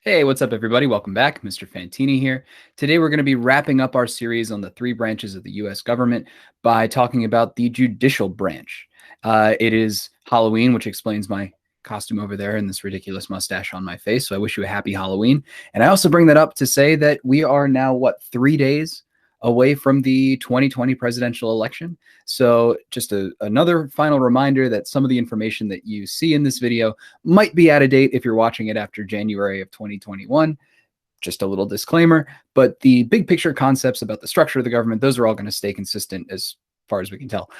Hey, what's up, everybody? Welcome back. Mr. Fantini here. Today, we're going to be wrapping up our series on the three branches of the U.S. government by talking about the judicial branch. It is Halloween, which explains my costume over there and this ridiculous mustache on my face. So I wish you a happy Halloween. And I also bring that up to say that we are now, 3 days away from the 2020 presidential election. So just another final reminder that some of the information that you see in this video might be out of date if you're watching it after January of 2021. Just a little disclaimer, but the big picture concepts about the structure of the government, those are all going to stay consistent as far as we can tell.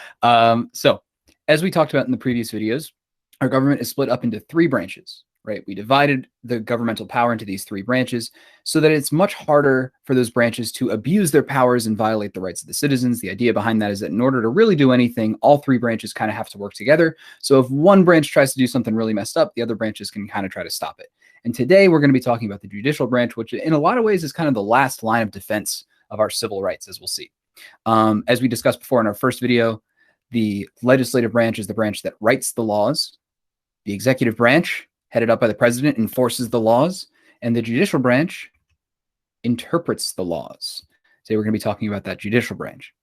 So as we talked about in the previous videos, our government is split up into three branches, right? We divided the governmental power into these three branches so that it's much harder for those branches to abuse their powers and violate the rights of the citizens. The idea behind that is that in order to really do anything, all three branches kind of have to work together. So if one branch tries to do something really messed up, the other branches can kind of try to stop it. And today we're going to be talking about the judicial branch, which in a lot of ways is kind of the last line of defense of our civil rights, as we'll see. As we discussed before in our first video, the legislative branch is the branch that writes the laws. The executive branch, headed up by the president, enforces the laws, and the judicial branch interprets the laws. Today we're going to be talking about that judicial branch.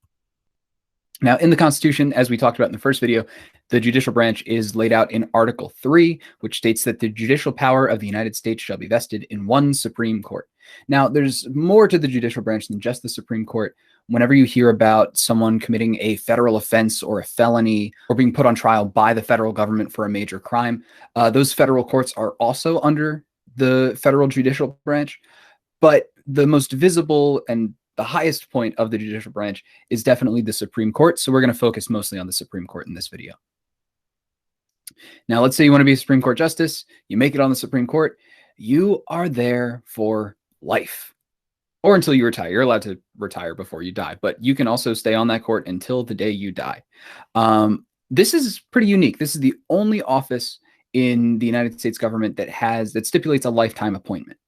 Now, in the Constitution, as we talked about in the first video, the judicial branch is laid out in Article 3, which states that the judicial power of the United States shall be vested in one Supreme Court. Now, there's more to the judicial branch than just the Supreme Court. Whenever you hear about someone committing a federal offense or a felony or being put on trial by the federal government for a major crime, those federal courts are also under the federal judicial branch. But the most visible and the highest point of the judicial branch is definitely the Supreme Court. So we're going to focus mostly on the Supreme Court in this video. Now, let's say you want to be a Supreme Court justice. You make it on the Supreme Court. You are there for life or until you retire. You're allowed to retire before you die, but you can also stay on that court until the day you die. This is pretty unique. This is the only office in the United States government that stipulates a lifetime appointment.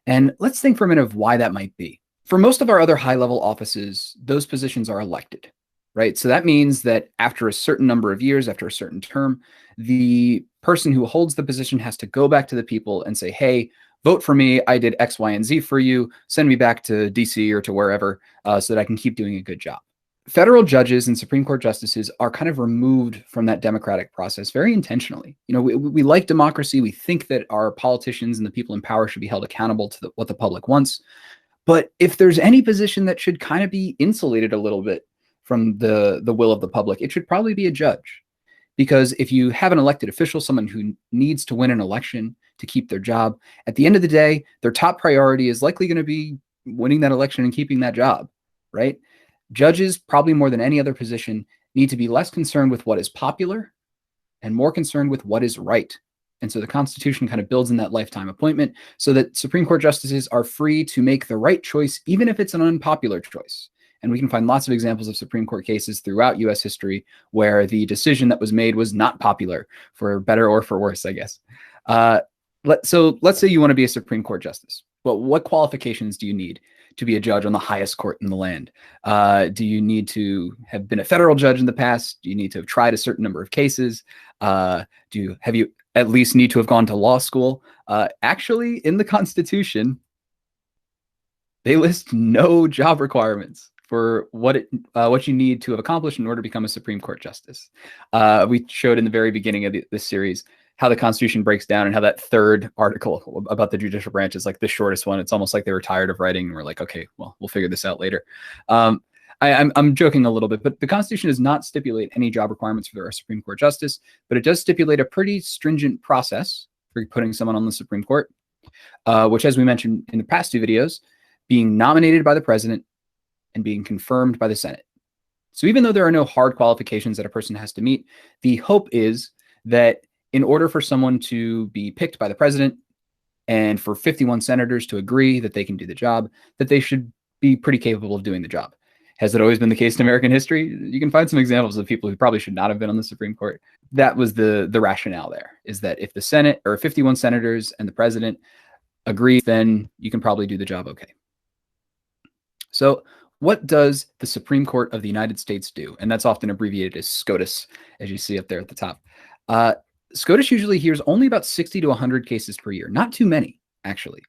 And let's think for a minute of why that might be. For most of our other high-level offices, those positions are elected, right? So that means that after a certain number of years, after a certain term, the person who holds the position has to go back to the people and say, hey, vote for me. I did X, Y, and Z for you. Send me back to DC or to wherever so that I can keep doing a good job. Federal judges and Supreme Court justices are kind of removed from that democratic process very intentionally. You know, we like democracy. We think that our politicians and the people in power should be held accountable to what the public wants. But if there's any position that should kind of be insulated a little bit from the will of the public, it should probably be a judge. Because if you have an elected official, someone who needs to win an election to keep their job, at the end of the day, their top priority is likely going to be winning that election and keeping that job, right? Judges, probably more than any other position, need to be less concerned with what is popular and more concerned with what is right. And so the Constitution kind of builds in that lifetime appointment so that Supreme Court justices are free to make the right choice, even if it's an unpopular choice. And we can find lots of examples of Supreme Court cases throughout U.S. history where the decision that was made was not popular, for better or for worse, I guess. So let's say you want to be a Supreme Court justice. Well, what qualifications do you need to be a judge on the highest court in the land? Do you need to have been a federal judge in the past? Do you need to have tried a certain number of cases? Have you at least need to have gone to law school? Actually, in the Constitution, they list no job requirements for what you need to have accomplished in order to become a Supreme Court justice. We showed in the very beginning of this series how the Constitution breaks down and how that third article about the judicial branch is like the shortest one. It's almost like they were tired of writing and we're like, okay, well, we'll figure this out later. I'm joking a little bit, but the Constitution does not stipulate any job requirements for a Supreme Court justice, but it does stipulate a pretty stringent process for putting someone on the Supreme Court, which, as we mentioned in the past two videos, being nominated by the president and being confirmed by the Senate. So even though there are no hard qualifications that a person has to meet, the hope is that in order for someone to be picked by the president and for 51 senators to agree that they can do the job, that they should be pretty capable of doing the job. Has it always been the case in American history? You can find some examples of people who probably should not have been on the Supreme Court. That was the rationale there, is that if the Senate or 51 senators and the president agree, then you can probably do the job okay. So what does the Supreme Court of the United States do? And that's often abbreviated as SCOTUS, as you see up there at the top. SCOTUS usually hears only about 60 to 100 cases per year. Not too many, actually.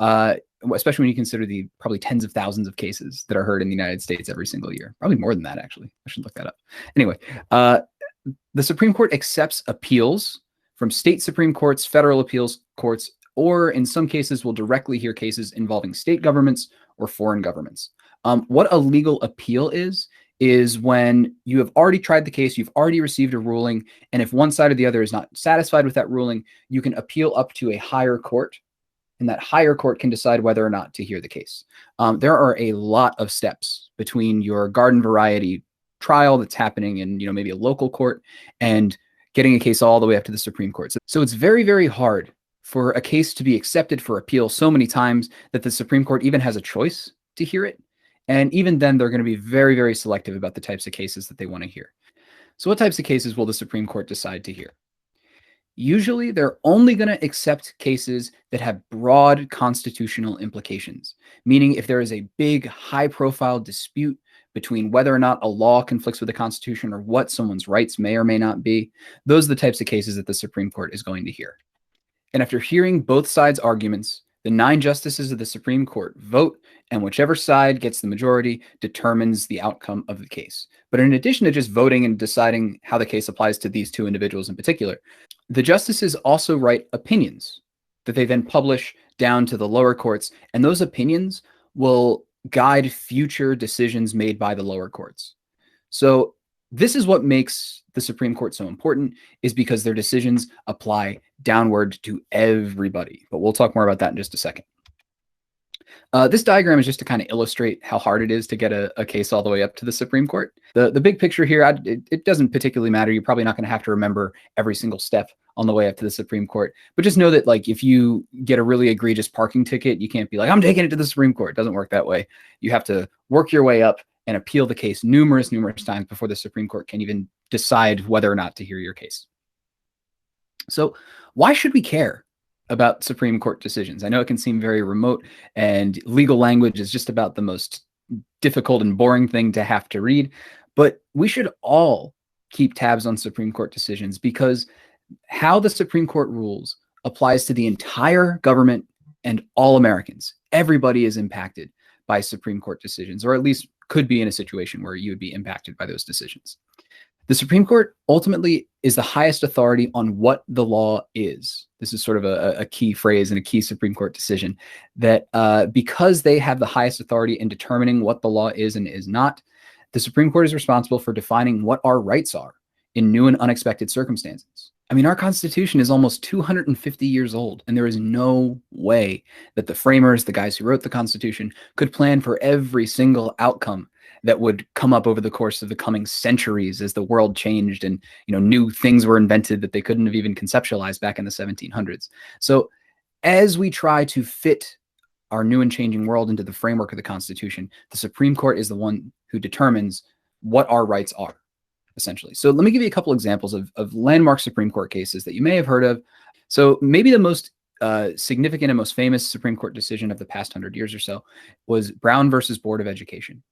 especially when you consider the probably tens of thousands of cases that are heard in the United States every single year. Probably more than that, actually. I should look that up. Anyway, the Supreme Court accepts appeals from state Supreme Courts, federal appeals courts, or in some cases will directly hear cases involving state governments or foreign governments. What a legal appeal is when you have already tried the case, you've already received a ruling, and if one side or the other is not satisfied with that ruling, you can appeal up to a higher court, and that higher court can decide whether or not to hear the case. There are a lot of steps between your garden variety trial that's happening in, maybe a local court and getting a case all the way up to the Supreme Court. So it's very, very hard for a case to be accepted for appeal so many times that the Supreme Court even has a choice to hear it. And even then, they're going to be very, very selective about the types of cases that they want to hear. So what types of cases will the Supreme Court decide to hear? Usually, they're only going to accept cases that have broad constitutional implications, meaning if there is a big, high-profile dispute between whether or not a law conflicts with the Constitution or what someone's rights may or may not be, those are the types of cases that the Supreme Court is going to hear. And after hearing both sides' arguments, the 9 justices of the Supreme Court vote, and whichever side gets the majority determines the outcome of the case. But in addition to just voting and deciding how the case applies to these 2 individuals in particular, the justices also write opinions that they then publish down to the lower courts, and those opinions will guide future decisions made by the lower courts. So this is what makes the Supreme Court so important, is because their decisions apply downward to everybody. But we'll talk more about that in just a second. This diagram is just to kind of illustrate how hard it is to get a case all the way up to the Supreme Court. The big picture here, it doesn't particularly matter. You're probably not going to have to remember every single step on the way up to the Supreme Court. But just know that, like, if you get a really egregious parking ticket, you can't be like, I'm taking it to the Supreme Court. It doesn't work that way. You have to work your way up and appeal the case numerous times before the Supreme Court can even decide whether or not to hear your case. So why should we care about Supreme Court decisions? I know it can seem very remote, and legal language is just about the most difficult and boring thing to have to read, but we should all keep tabs on Supreme Court decisions, because how the Supreme Court rules applies to the entire government and all Americans. Everybody is impacted by Supreme Court decisions, or at least could be in a situation where you would be impacted by those decisions. The Supreme Court ultimately is the highest authority on what the law is. This is sort of a key phrase and a key Supreme Court decision, that because they have the highest authority in determining what the law is and is not, the Supreme Court is responsible for defining what our rights are in new and unexpected circumstances. I mean, our Constitution is almost 250 years old, and there is no way that the framers, the guys who wrote the Constitution, could plan for every single outcome that would come up over the course of the coming centuries as the world changed and, new things were invented that they couldn't have even conceptualized back in the 1700s. So as we try to fit our new and changing world into the framework of the Constitution, the Supreme Court is the one who determines what our rights are, essentially. So let me give you a couple examples of landmark Supreme Court cases that you may have heard of. So maybe the most significant and most famous Supreme Court decision of the past 100 years or so was Brown versus Board of Education.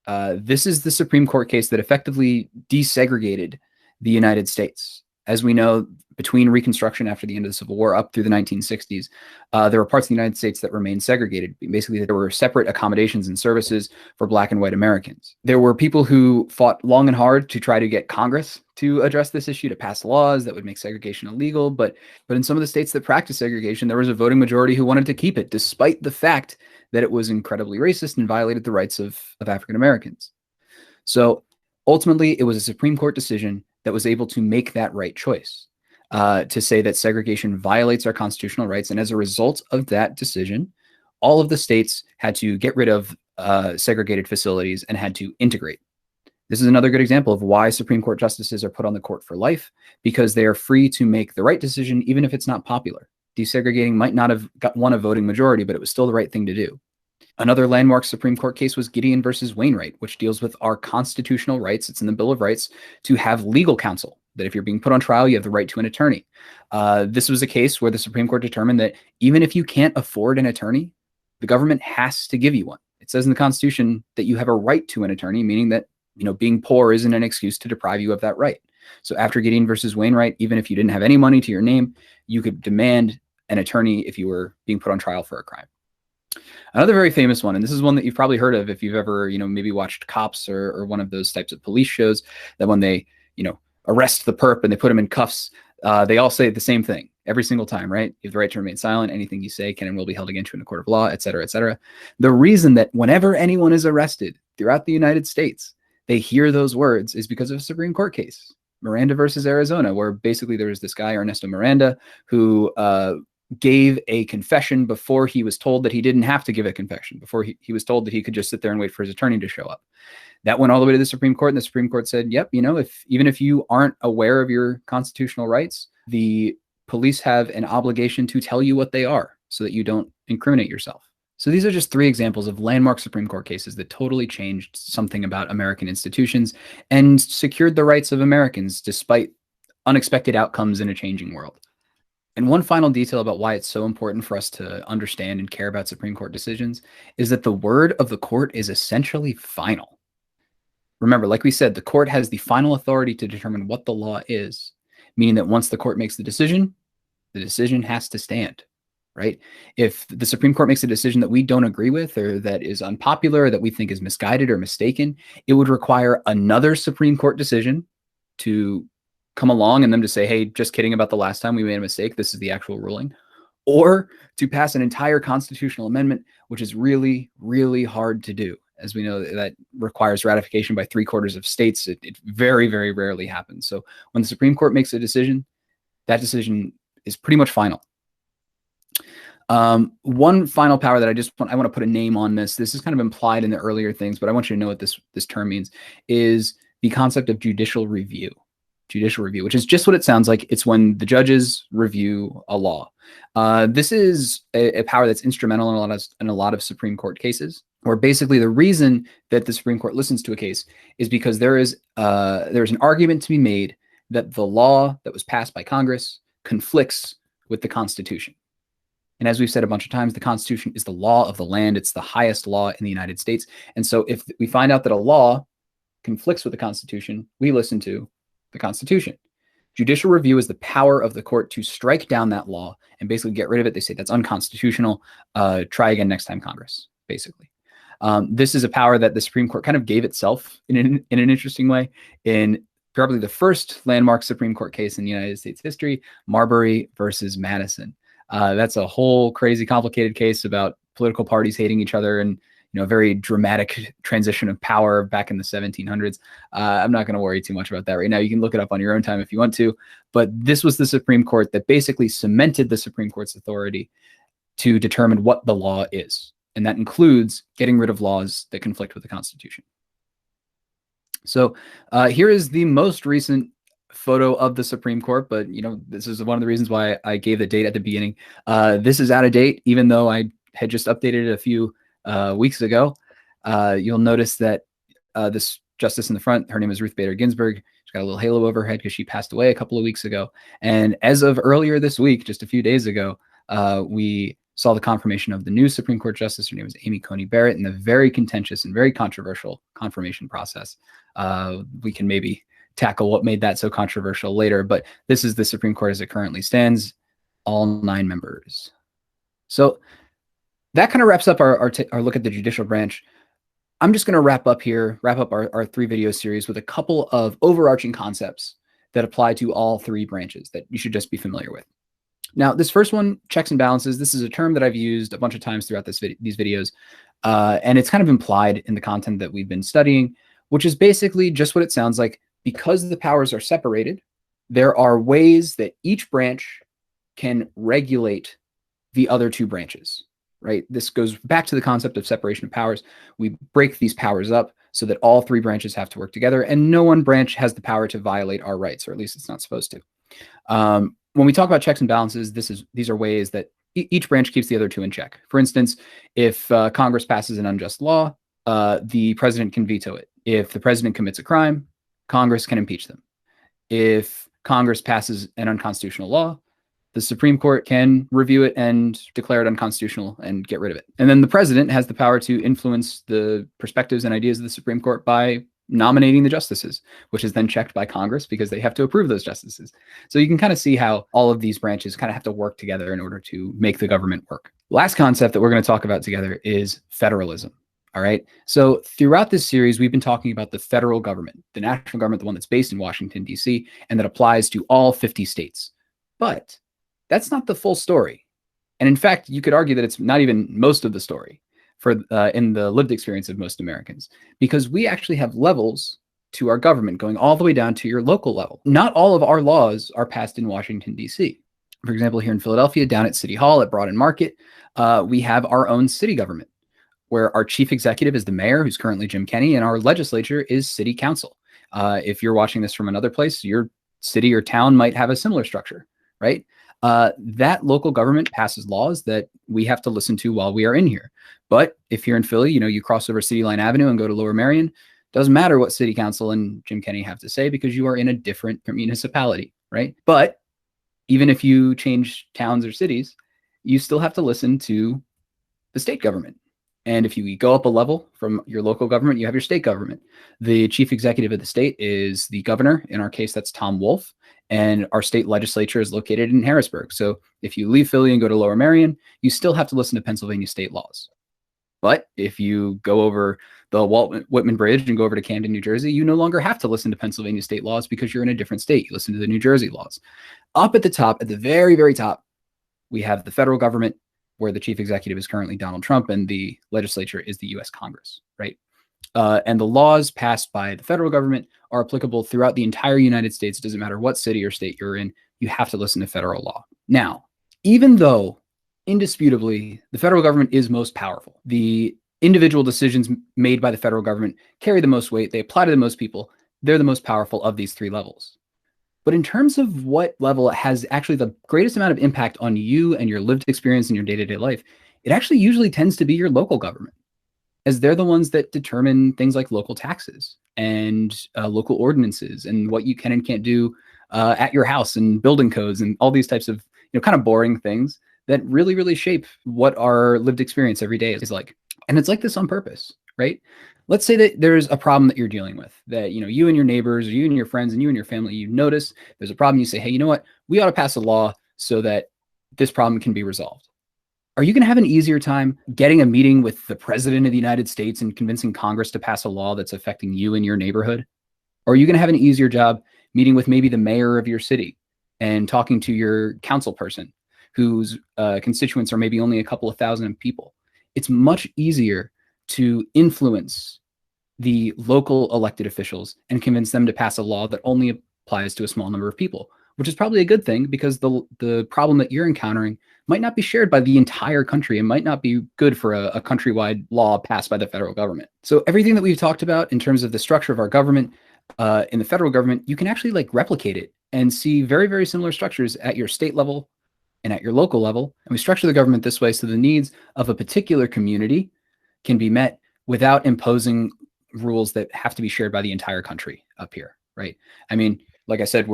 This is the Supreme Court case that effectively desegregated the United States. As we know, between Reconstruction after the end of the Civil War up through the 1960s, there were parts of the United States that remained segregated. Basically, there were separate accommodations and services for Black and white Americans. There were people who fought long and hard to try to get Congress to address this issue, to pass laws that would make segregation illegal. But in some of the states that practiced segregation, there was a voting majority who wanted to keep it, despite the fact that it was incredibly racist and violated the rights of African Americans. So ultimately, it was a Supreme Court decision that was able to make that right choice, to say that segregation violates our constitutional rights. And as a result of that decision, all of the states had to get rid of segregated facilities and had to integrate. This is another good example of why Supreme Court justices are put on the court for life, because they are free to make the right decision, even if it's not popular. Desegregating might not have won a voting majority, but it was still the right thing to do. Another landmark Supreme Court case was Gideon versus Wainwright, which deals with our constitutional rights. It's in the Bill of Rights to have legal counsel, that if you're being put on trial, you have the right to an attorney. This was a case where the Supreme Court determined that even if you can't afford an attorney, the government has to give you one. It says in the Constitution that you have a right to an attorney, meaning that, being poor isn't an excuse to deprive you of that right. So after Gideon versus Wainwright, even if you didn't have any money to your name, you could demand an attorney if you were being put on trial for a crime. Another very famous one, and this is one that you've probably heard of if you've ever, maybe watched Cops or one of those types of police shows, that when they, arrest the perp and they put him in cuffs, they all say the same thing every single time, right? You have the right to remain silent. Anything you say can and will be held against you in a court of law, et cetera, et cetera. The reason that whenever anyone is arrested throughout the United States, they hear those words is because of a Supreme Court case, Miranda versus Arizona, where basically there was this guy, Ernesto Miranda, who gave a confession before he was told that he didn't have to give a confession, before he was told that he could just sit there and wait for his attorney to show up. That went all the way to the Supreme Court, and the Supreme Court said, yep, even if you aren't aware of your constitutional rights, the police have an obligation to tell you what they are so that you don't incriminate yourself. So these are just 3 examples of landmark Supreme Court cases that totally changed something about American institutions and secured the rights of Americans despite unexpected outcomes in a changing world. And one final detail about why it's so important for us to understand and care about Supreme Court decisions is that the word of the court is essentially final. Remember, like we said, the court has the final authority to determine what the law is, meaning that once the court makes the decision has to stand, right? If the Supreme Court makes a decision that we don't agree with, or that is unpopular, or that we think is misguided or mistaken, it would require another Supreme Court decision to come along and them to say, hey, just kidding about the last time we made a mistake, this is the actual ruling, or to pass an entire constitutional amendment, which is really, really hard to do. As we know, that requires ratification by 3/4 of states. It very, very rarely happens. So when the Supreme Court makes a decision, that decision is pretty much final. One final power that I want to put a name on this. This is kind of implied in the earlier things, but I want you to know what this term means, is the concept of judicial review. Judicial review, which is just what it sounds like. It's when the judges review a law. This is a power that's instrumental in a lot of Supreme Court cases, where basically the reason that the Supreme Court listens to a case is because there's an argument to be made that the law that was passed by Congress conflicts with the Constitution. And as we've said a bunch of times, the Constitution is the law of the land. It's the highest law in the United States. And so if we find out that a law conflicts with the Constitution, we listen to the Constitution. Judicial review is the power of the court to strike down that law and basically get rid of it. They say that's unconstitutional. Try again next time, Congress, basically. This is a power that the Supreme Court kind of gave itself in an interesting way in probably the first landmark Supreme Court case in United States history, Marbury versus Madison. That's a whole crazy, complicated case about political parties hating each other and a very dramatic transition of power back in the 1700s. I'm not going to worry too much about that right now. You can look it up on your own time if you want to. But this was the Supreme Court that basically cemented the Supreme Court's authority to determine what the law is. And that includes getting rid of laws that conflict with the Constitution. So here is the most recent photo of the Supreme Court, but this is one of the reasons why I gave the date at the beginning. This is out of date, even though I had just updated it a few weeks ago. You'll notice that this justice in the front, her name is Ruth Bader Ginsburg. She's got a little halo over her head because she passed away a couple of weeks ago. And as of earlier this week, just a few days ago, we saw the confirmation of the new Supreme Court justice. Her name is Amy Coney Barrett, in the very contentious and very controversial confirmation process. We can maybe tackle what made that so controversial later, but this is the Supreme Court as it currently stands, all 9 members. So that kind of wraps up our look at the judicial branch. I'm just going to wrap up our 3 video series with a couple of overarching concepts that apply to all 3 branches that you should just be familiar with. Now, this first one, checks and balances, this is a term that I've used a bunch of times throughout these videos, and it's kind of implied in the content that we've been studying, which is basically just what it sounds like. Because the powers are separated, there are ways that each branch can regulate the other 2 branches, right? This goes back to the concept of separation of powers. We break these powers up so that all 3 branches have to work together, and no one branch has the power to violate our rights, or at least it's not supposed to. When we talk about checks and balances, these are ways that each branch keeps the other 2 in check. For instance, if Congress passes an unjust law, the president can veto it. If the president commits a crime, Congress can impeach them. If Congress passes an unconstitutional law, the Supreme Court can review it and declare it unconstitutional and get rid of it. And then the president has the power to influence the perspectives and ideas of the Supreme Court by nominating the justices, which is then checked by Congress because they have to approve those justices. So you can kind of see how all of these branches kind of have to work together in order to make the government work. Last concept that we're going to talk about together is federalism. All right. So throughout this series, we've been talking about the federal government, the national government, the one that's based in Washington, D.C., and that applies to all 50 states. But that's not the full story. And in fact, you could argue that it's not even most of the story for in the lived experience of most Americans, because we actually have levels to our government going all the way down to your local level. Not all of our laws are passed in Washington, D.C. For example, here in Philadelphia, down at City Hall at Broad and Market, we have our own city government, where our chief executive is the mayor, who's currently Jim Kenney, and our legislature is city council. If you're watching this from another place, your city or town might have a similar structure, right? That local government passes laws that we have to listen to while we are in here. But if you're in Philly, you cross over City Line Avenue and go to Lower Merion, doesn't matter what city council and Jim Kenney have to say because you are in a different municipality, right? But even if you change towns or cities, you still have to listen to the state government. And if you go up a level from your local government, you have your state government. The chief executive of the state is the governor. In our case, that's Tom Wolf. And our state legislature is located in Harrisburg. So if you leave Philly and go to Lower Merion, you still have to listen to Pennsylvania state laws. But if you go over the Walt Whitman Bridge and go over to Camden, New Jersey, you no longer have to listen to Pennsylvania state laws because you're in a different state. You listen to the New Jersey laws. Up at the top, at the very, very top, we have the federal government, where the chief executive is currently Donald Trump and the legislature is the U.S. Congress, right? And the laws passed by the federal government are applicable throughout the entire United States. It doesn't matter what city or state you're in, you have to listen to federal law. Now, even though indisputably the federal government is most powerful, the individual decisions made by the federal government carry the most weight, they apply to the most people, they're the most powerful of these three levels. But in terms of what level has actually the greatest amount of impact on you and your lived experience in your day-to-day life, it actually usually tends to be your local government, as they're the ones that determine things like local taxes and local ordinances and what you can and can't do at your house and building codes and all these types of kind of boring things that really, really shape what our lived experience every day is like. And it's like this on purpose, right? Let's say that there's a problem that you're dealing with that, you and your neighbors or you and your friends and you and your family, you notice there's a problem. You say, hey, you know what? We ought to pass a law so that this problem can be resolved. Are you going to have an easier time getting a meeting with the president of the United States and convincing Congress to pass a law that's affecting you and your neighborhood? Or are you going to have an easier job meeting with maybe the mayor of your city and talking to your council person whose constituents are maybe only a couple of thousand people? It's much easier to influence the local elected officials and convince them to pass a law that only applies to a small number of people, which is probably a good thing because the problem that you're encountering might not be shared by the entire country and might not be good for a countrywide law passed by the federal government. So everything that we've talked about in terms of the structure of our government in the federal government, you can actually replicate it and see very, very similar structures at your state level and at your local level. And we structure the government this way so the needs of a particular community can be met without imposing rules that have to be shared by the entire country up here, right? I mean, like I said,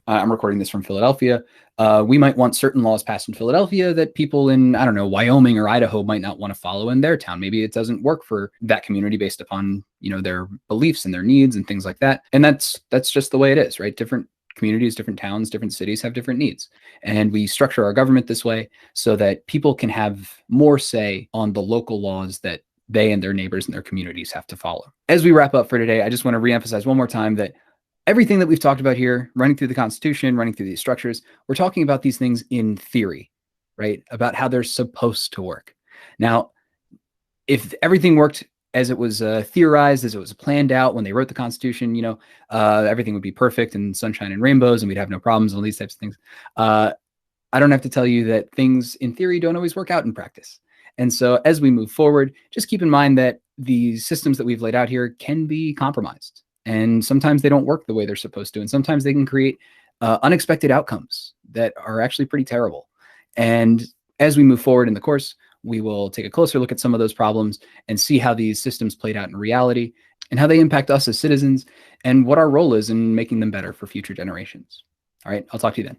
I'm recording this from Philadelphia. We might want certain laws passed in Philadelphia that people in, I don't know, Wyoming or Idaho might not want to follow in their town. Maybe it doesn't work for that community based upon, their beliefs and their needs and things like that. And that's just the way it is, right? Different communities, different towns, different cities have different needs. And we structure our government this way so that people can have more say on the local laws that they and their neighbors and their communities have to follow. As we wrap up for today, I just want to reemphasize one more time that everything that we've talked about here, running through the Constitution, running through these structures, we're talking about these things in theory, right? About how they're supposed to work. Now, if everything worked as it was theorized, as it was planned out when they wrote the Constitution, everything would be perfect and sunshine and rainbows and we'd have no problems and all these types of things. I don't have to tell you that things in theory don't always work out in practice. And so as we move forward, just keep in mind that the systems that we've laid out here can be compromised. And sometimes they don't work the way they're supposed to. And sometimes they can create unexpected outcomes that are actually pretty terrible. And as we move forward in the course, we will take a closer look at some of those problems and see how these systems played out in reality and how they impact us as citizens and what our role is in making them better for future generations. All right, I'll talk to you then.